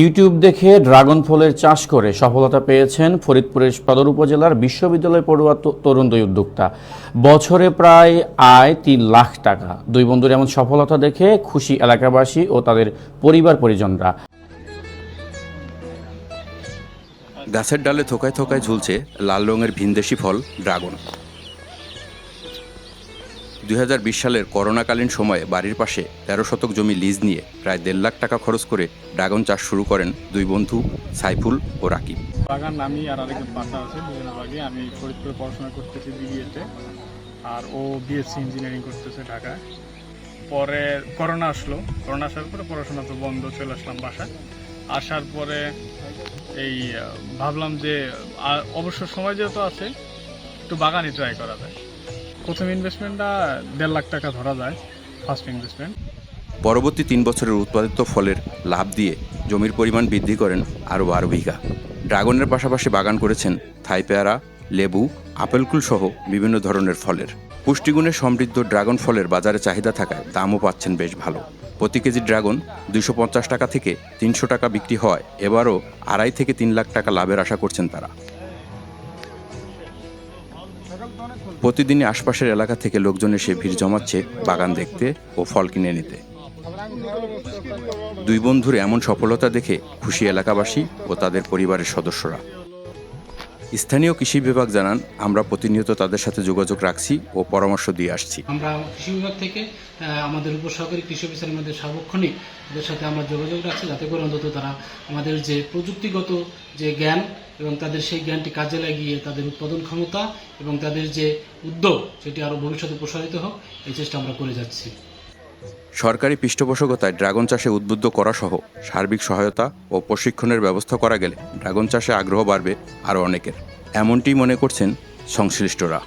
YouTube দেখে dragon ফলের চাষ করে সফলতা পেয়েছেন ফরিদপুরের সদর উপজেলার বিশ্ববিদ্যালয় পড়ুয়া তরুণ দুই উদ্যোক্তা। বছরে প্রায় আয় ৩ লাখ টাকা। দুই বন্ধুর এমন সফলতা দেখে খুশি এলাকাবাসী ও তাদের পরিবার পরিজনরা। গাছের ডালে থোকায় থোকায় ঝুলছে লাল রঙের ভিনদেশি ফল ড্রাগন। ২০২০ সালের করোনাকালীন সময়ে বাড়ির পাশে ১৩ শতক জমি লিজ নিয়ে প্রায় ১.৫ লাখ টাকা খরচ করে ড্রাগন চাষ শুরু করেন দুই বন্ধু সাইফুল ও রাকিব। বাগান আমি আর আরেকজন পার্টনার আছে, দুজনের বাগে। আমি ফরিদপুরে পড়াশোনা করতেছি বিবিএতে, আর ও বিএসসি ইঞ্জিনিয়ারিং করতেছে ঢাকায়। পরে করোনা আসলো, করোনা আসার পরে পড়াশোনা তো বন্ধ, চলে আসলাম বাসায়। আসার পরে এই ভাবলাম যে অবসর সময় যেহেতু আছে, একটু বাগানই ট্রাই করা যায়। প্রথম ইনভেস্টমেন্টটা ১.৫ লাখ টাকা ধরা যায়, ফার্স্ট ইনভেস্টমেন্ট। পরবর্তী ৩ বছরের উৎপাদিত ফলের লাভ দিয়ে জমির পরিমাণ বৃদ্ধি করেন আরও ১২ বিঘা। ড্রাগনের পাশাপাশি বাগান করেছেন থাই পেয়ারা, লেবু, আপেলকুল সহ বিভিন্ন ধরনের ফলের। পুষ্টিগুণে সমৃদ্ধ ড্রাগন ফলের বাজারে চাহিদা থাকায় দামও পাচ্ছেন বেশ ভালো। প্রতি কেজি ড্রাগন ২৫০ টাকা থেকে ৩০০ টাকা বিক্রি হয়। এবারও ২.৫ থেকে ৩ লাখ টাকা লাভের আশা করছেন তারা। প্রতিদিনই আশপাশের এলাকা থেকে লোকজন এসে ভিড় জমাচ্ছে বাগান দেখতে ও ফল কিনে নিতে। দুই বন্ধুর এমন সফলতা দেখে খুশি এলাকাবাসী ও তাদের পরিবারের সদস্যরা। স্থানীয় কৃষি বিভাগ জানান, আমরা প্রতিনিয়ত তাদের সাথে যোগাযোগ রাখছি ও পরামর্শ দিয়ে আসছি। আমরা কৃষি বিভাগ থেকে আমাদের উপসহকারী কৃষি অফিসারের মধ্যে সার্বক্ষণিক তাদের সাথে আমরা যোগাযোগ রাখছি, যাতে করে অন্তত তারা আমাদের যে প্রযুক্তিগত যে জ্ঞান এবং তাদের সেই জ্ঞানটি কাজে লাগিয়ে তাদের উৎপাদন ক্ষমতা এবং তাদের যে উদ্যোগ সেটি আরও ভবিষ্যতে প্রসারিত হোক, এই চেষ্টা আমরা করে যাচ্ছি। সরকারি পৃষ্ঠপোষকতায় ড্রাগন চাষে উদ্বুদ্ধ করা সহ সার্বিক সহায়তা ও প্রশিক্ষণের ব্যবস্থা করা গেলে ড্রাগন চাষে আগ্রহ বাড়বে আরও অনেকের, এমনটিই মনে করছেন সংশ্লিষ্টরা।